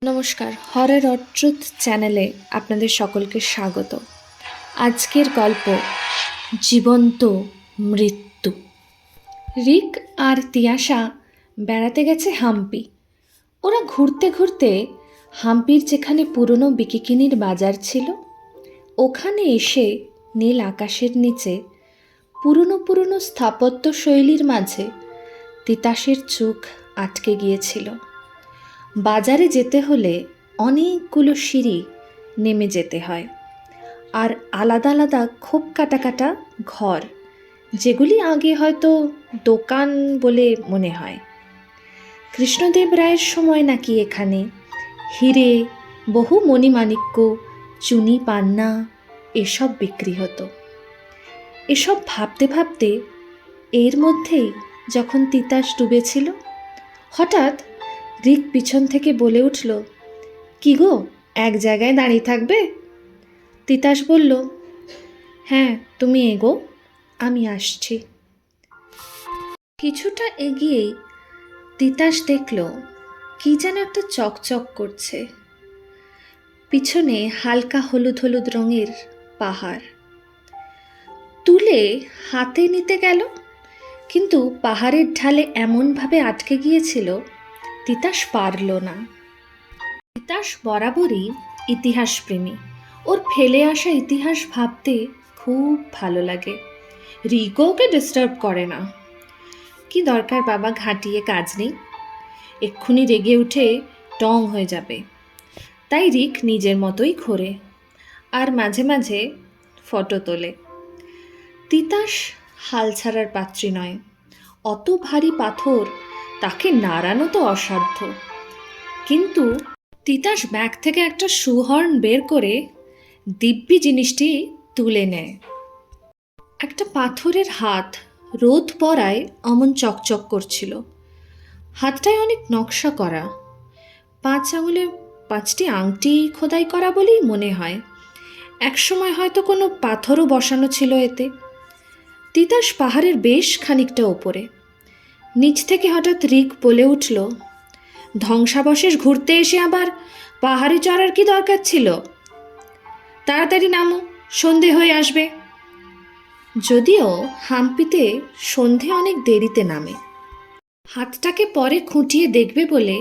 নমস্কার, horror or truth চ্যানেলে আপনাদের সকলকে স্বাগত। আজকের গল্প জীবন্ত মৃত্যু। রিক আর তিয়াশা বেড়াতে গেছে হাম্পি। ওরা ঘুরতে ঘুরতে হাম্পির যেখানে পুরনো বিকিকিনির বাজার ছিল ওখানে এসে নীল আকাশের নিচে পুরনো পুরনো স্থাপত্য শৈলীর মাঝে তিতাসের চোখ আটকে গিয়েছিল। বাজারে যেতে হলে অনেকগুলো সিঁড়ি নেমে যেতে হয়, আর আলাদা আলাদা খোপ কাটা কাটা ঘর, যেগুলি আগে হয়তো দোকান বলে মনে হয়। কৃষ্ণদেব রায়ের সময় নাকি এখানে হিরে, বহু মণিমাণিক্য, চুনি পান্না এসব বিক্রি হতো। এসব ভাবতে ভাবতে এর মধ্যেই যখন তিতাস ডুবেছিল, হঠাৎ রিক পিছন থেকে বলে উঠল, কি গো, এক জায়গায় দাঁড়িয়ে থাকবে? তিতাস বলল, হ্যাঁ তুমি এগো, আমি আসছি। কিছুটা এগিয়েই তিতাস দেখল কি যেন একটা চকচক করছে। পিছনে হালকা হলুদ হলুদ রঙের পাহাড়। তুলে হাতে নিতে গেল, কিন্তু পাহাড়ের ঢালে এমনভাবে আটকে গিয়েছিল তিতাস পারল না। তিতাস বরাবরই ইতিহাসপ্রেমী। ওর ফেলে আসা ইতিহাস ভাবতে খুব ভালো লাগে। রিকও ওকে ডিস্টার্ব করে না। কি দরকার বাবা, ঘাঁটিয়ে কাজ নেই, এক্ষুনি রেগে উঠে টং হয়ে যাবে। তাই রিক নিজের মতোই ঘোরে আর মাঝে মাঝে ফটো তোলে। তিতাস হাল ছাড়ার পাত্রী নয়। অত ভারী পাথর তাকে নাড়ানো তো অসাধ্য। কিন্তু তিতাস ব্যাগ থেকে একটা শুহর্ন বের করে দিব্যি জিনিসটি তুলে নেয়। একটা পাথরের হাত রোদ পড়ায় অমন চকচক করছিল। হাতটায় অনেক নকশা করা, 5 আঙুলে 5টি আংটি খোদাই করা বলেই মনে হয়। একসময় হয়তো কোনো পাথরও বসানো ছিল এতে। তিতাস পাহাড়ের বেশ খানিকটা ওপরে। নিচ থেকে হঠাৎ রিক বলে উঠল, ধ্বংসাবশেষ ঘুরতে এসে আবার পাহাড়ে চড়ার কি দরকার ছিল? তাড়াতাড়ি নামো, সন্ধে হয়ে আসবে। যদিও হাম্পিতে সন্ধে অনেক দেরিতে নামে। হাতটাকে পরে খুঁটিয়ে দেখবে বলে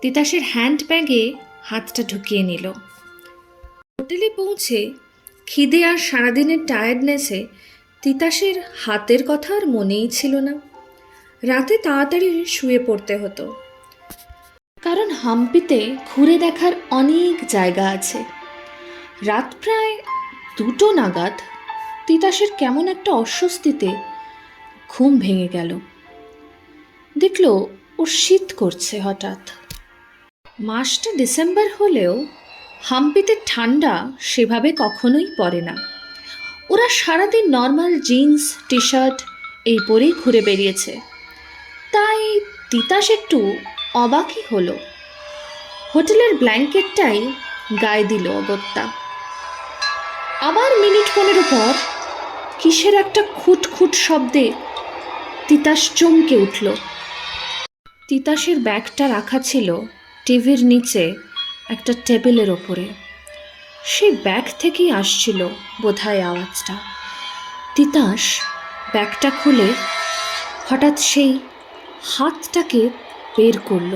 তিতাসের হ্যান্ড ব্যাগে হাতটা ঢুকিয়ে নিল। হোটেলে পৌঁছে খিদে আর সারাদিনের টায়ার্ডনেসে তিতাসের হাতের কথা আর মনেই ছিল না। রাতে তাড়াতাড়ি শুয়ে পড়তে হতো, কারণ হাম্পিতে ঘুরে দেখার অনেক জায়গা আছে। রাত প্রায় 2টো নাগাদ তিতাসের কেমন একটা অস্বস্তিতে ঘুম ভেঙে গেল। দেখল ওর শীত করছে হঠাৎ। মাসটা ডিসেম্বর হলেও হাম্পিতে ঠান্ডা সেভাবে কখনোই পড়ে না। ওরা সারাদিন নর্মাল জিন্স টি শার্ট এই পরেই ঘুরে বেরিয়েছে। তাই তিতাস একটু অবাকই হলো। হোটেলের ব্ল্যাঙ্কেটটাই গায়ে দিল অগত্যা। আবার মিনিট 15 পর কিসের একটা খুটখুট শব্দে তিতাস চমকে উঠল। তিতাসের ব্যাগটা রাখা ছিল টিভির নিচে একটা টেবিলের ওপরে। সেই ব্যাগ থেকেই আসছিল বোধহয় আওয়াজটা। তিতাস ব্যাগটা খুলে হঠাৎ সেই হাতটাকে বের করল,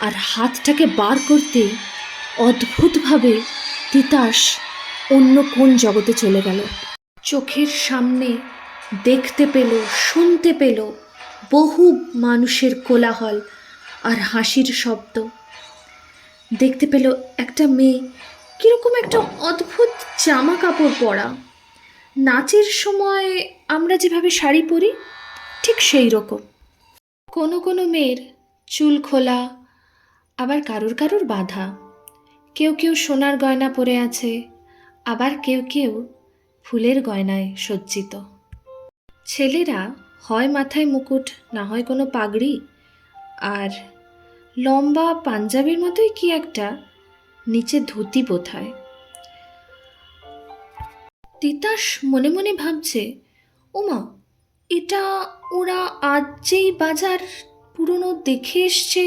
আর হাতটাকে বার করতে অদ্ভুতভাবে তিতাস অন্য কোন জগতে চলে গেল। চোখের সামনে দেখতে পেল, শুনতে পেল বহু মানুষের কোলাহল আর হাসির শব্দ। দেখতে পেল একটা মেয়ে কিরকম একটা অদ্ভুত জামা কাপড় পরা, নাচের সময় আমরা যেভাবে শাড়ি পরি ঠিক সেই রকম। কোনো কোনো মেয়ের চুল খোলা, আবার কারুর কারুর বাঁধা। কেউ কেউ সোনার গয়না পরে আছে, আবার কেউ কেউ ফুলের গয়নায় সজ্জিত। ছেলেরা হয় মাথায় মুকুট, না হয় কোনো পাগড়ি, আর লম্বা পাঞ্জাবির মতোই কি একটা নিচে ধুতি বোধহয়। তিতাস মনে মনে ভাবছে, ওমা, এটা ওরা আজ যেই বাজার পুরনো দেখে এসছে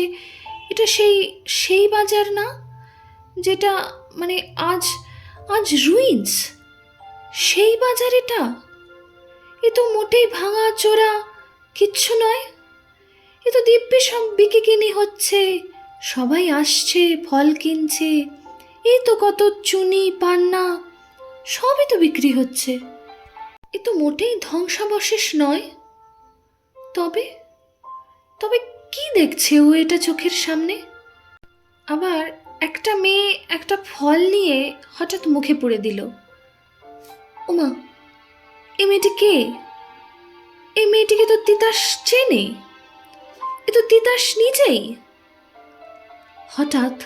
এটা সেই সেই বাজার না, যেটা মানে আজ আজ রুইন্স, সেই বাজার এটা? এ তো মোটেই ভাঙা চোরা কিচ্ছু নয়। এ তো দিব্যি সব বিকে কিনি হচ্ছে, সবাই আসছে, ফল কিনছে, এই তো কত চুনি পান্না সবই তো বিক্রি হচ্ছে। এ তো মোটেই ধ্বংসাবশেষ নয়। তবে তবে কি দেখছে ও এটা চোখের সামনে? আবার একটা মেয়ে একটা ফল নিয়ে হঠাৎ মুখে পুরে দিল। ওমা, এই মেয়েটি কে? এই মেয়েটিকে তো তিতাস চেনে, এ তো তিতাস নিজেই। হঠাৎ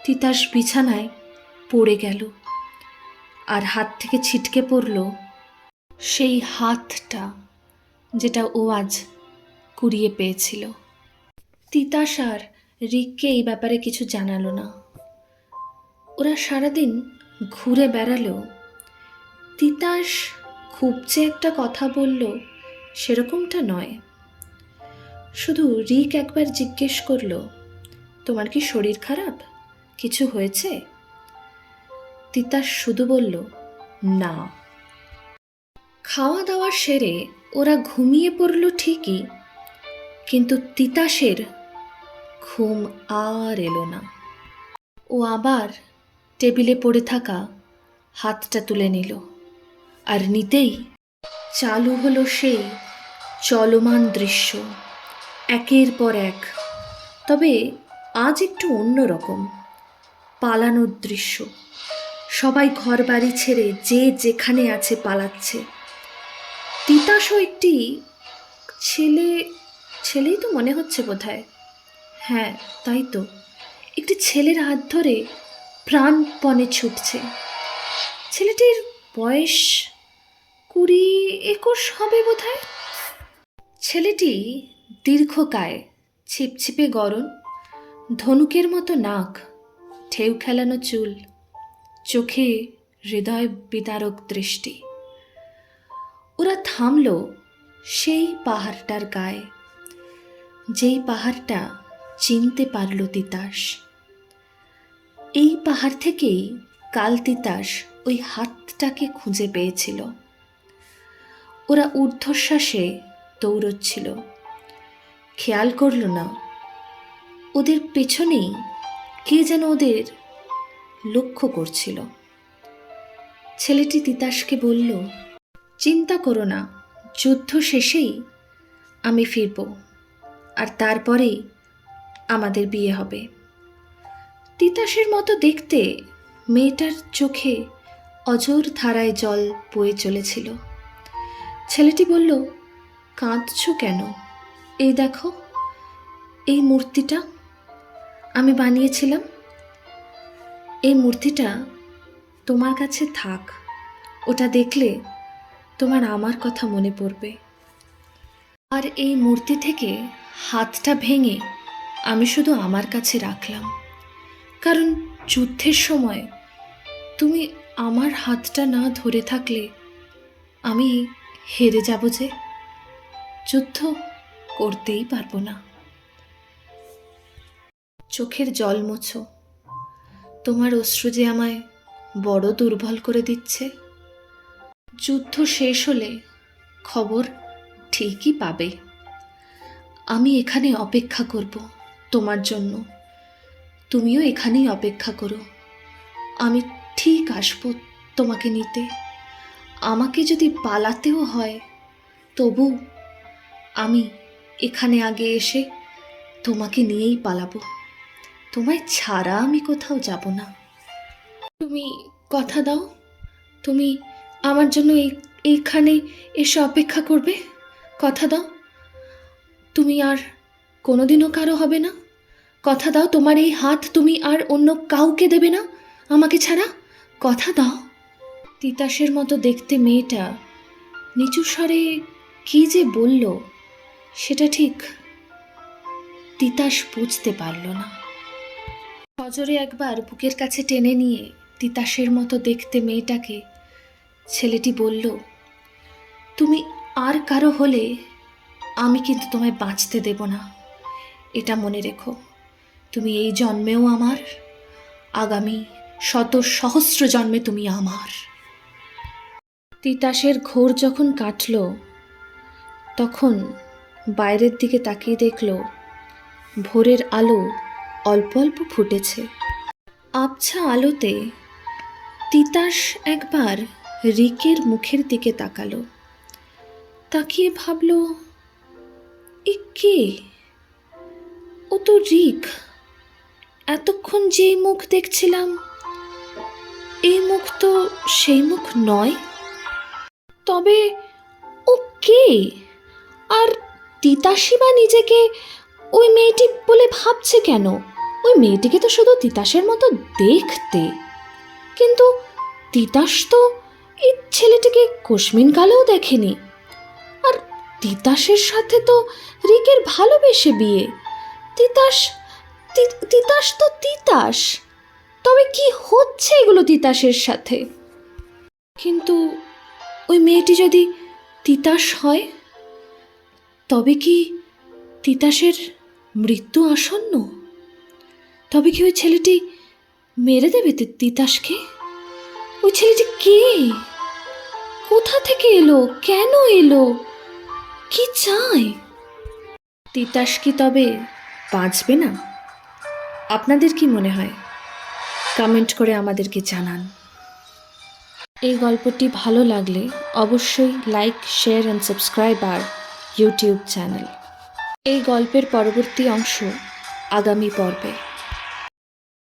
তিতাস বিছানায় পড়ে গেল, আর হাত থেকে ছিটকে পড়ল সেই হাতটা যেটা ও আজ কুড়িয়ে পেয়েছিল। তিতাস আর রিককে এই ব্যাপারে কিছু জানালো না। ওরা সারাদিন ঘুরে বেড়ালো। তিতাস খুব যে একটা কথা বলল সেরকমটা নয়। শুধু রিক একবার জিজ্ঞেস করলো, তোমার কি শরীর খারাপ, কিছু হয়েছে? তিতাস শুধু বলল, না। খাওয়া দাওয়া সেরে ওরা ঘুমিয়ে পড়ল ঠিকই, কিন্তু তিতাসের ঘুম আর এলো না। ও আবার টেবিলে পড়ে থাকা হাতটা তুলে নিল, আর নিতেই চালু হলো সেই চলমান দৃশ্য, একের পর এক। তবে আজ একটু অন্যরকম, পালানোর দৃশ্য। সবাই ঘর বাড়ি ছেড়ে যে যেখানে আছে পালাচ্ছে। তিতাসও একটি ছেলেই তো মনে হচ্ছে বোধহয়। হ্যাঁ, তাই তো, একটি ছেলের হাত ধরে প্রাণপণে ছুটছে। ছেলেটির বয়স 20-21 হবে বোধহয়। ছেলেটি দীর্ঘকায়, ছিপছিপে গরম, ধনুকের মতো নাক, ঢেউ খেলানো চুল, চোখে হৃদয় বিদারক দৃষ্টি। ওরা থামল সেই পাহাড়টার গায়ে, যেই পাহাড়টা চিনতে পারল তিতাস। এই পাহাড় থেকেই কাল তিতাস ওই হাতটাকে খুঁজে পেয়েছিল। ওরা ঊর্ধ্বশ্বাসে দৌড়চ্ছিল, খেয়াল করল না ওদের পেছনেই কে যেন ওদের লক্ষ্য করছিল। ছেলেটি তিতাসকে বলল, চিন্তা করো না, যুদ্ধ শেষেই আমি ফিরব, আর তারপরেই আমাদের বিয়ে হবে। তিতাসের মতো দেখতে মেয়েটার চোখে অঝোর ধারায় জল বয়ে চলেছিল। ছেলেটি বলল, কাঁদছ কেন? এই দেখো, এই মূর্তিটা আমি বানিয়েছিলাম। এই মূর্তিটা তোমার কাছে থাক, ওটা দেখলে তোমার আমার কথা মনে পড়বে। আর এই মূর্তি থেকে হাতটা ভেঙে আমি শুধু আমার কাছে রাখলাম, কারণ যুদ্ধের সময় তুমি আমার হাতটা না ধরে থাকলে আমি হেরে যাব, যে যুদ্ধ করতেই পারবো না। চোখের জল মোছো, তোমার অশ্রু যে আমায় বড় দুর্বল করে দিচ্ছে। যুদ্ধ শেষ হলে খবর ঠিকই পাবে। আমি এখানে অপেক্ষা করব তোমার জন্য, তুমিও এখানেই অপেক্ষা করো। আমি ঠিক আসবো তোমাকে নিতে। আমাকে যদি পালাতেও হয় তবু আমি এখানে আগে এসে তোমাকে নিয়েই পালাবো। তোমায় ছাড়া আমি কোথাও যাব না। তুমি কথা দাও, তুমি আমার জন্য এইখানে এসে অপেক্ষা করবে। কথা দাও, তুমি আর কোনোদিনও কারো হবে না। কথা দাও, তোমার এই হাত তুমি আর অন্য কাউকে দেবে না আমাকে ছাড়া। কথা দাও। তিতাসের মতো দেখতে মেয়েটা নিচু স্বরে কি যে বলল সেটা ঠিক তিতাস বুঝতে পারল না। নজরে একবার বুকের কাছে টেনে নিয়ে তিতাসের মতো দেখতে মেয়েটাকে ছেলেটি বলল, তুমি আর কারো হলে আমি কিন্তু তোমায় বাঁচতে দেব না, এটা মনে রেখো। তুমি এই জন্মেও আমার, আগামী শত সহস্র জন্মে তুমি আমার। তিতাসের ঘোর যখন কাটল, তখন বাইরের দিকে তাকিয়ে দেখল ভোরের আলো অল্প অল্প ফুটেছে। আবছা আলোতে তিতাস একবার রিকের মুখের দিকে তাকালো। তাকিয়ে ভাবল, এ কে? ও তো রিক। এতক্ষণ যেই মুখ দেখছিলাম, এই মুখ তো সেই মুখ নয়। তবে ও কে? আর তিতাসই বা নিজেকে ওই মেয়েটি বলে ভাবছে কেন? ওই মেয়েটিকে তো শুধু তিতাসের মতো দেখতে, কিন্তু তিতাস তো এই ছেলেটিকে কোশমিন কালেও দেখেনি। আর তিতাসের সাথে তো রিকের ভালোবেসে বিয়ে। তিতাস তো তিতাস। তবে কি হচ্ছে এগুলো তিতাসের সাথে? কিন্তু ওই মেয়েটি যদি তিতাস হয়, তবে কি তিতাসের মৃত্যু আসন্ন? তবে কি ওই ছেলেটি মেরে দেবে তিতাসকে? ওই ছেলেটি কে? কোথা থেকে এলো? কেন এলো? কি চায়? তিতাস কি তবে বাঁচবে না? আপনাদের কি মনে হয়? কমেন্ট করে আমাদেরকে জানান। এই গল্পটি ভালো লাগলে অবশ্যই লাইক, শেয়ার অ্যান্ড সাবস্ক্রাইব আর ইউটিউব চ্যানেল। এই গল্পের পরবর্তী অংশ আগামী পর্বে।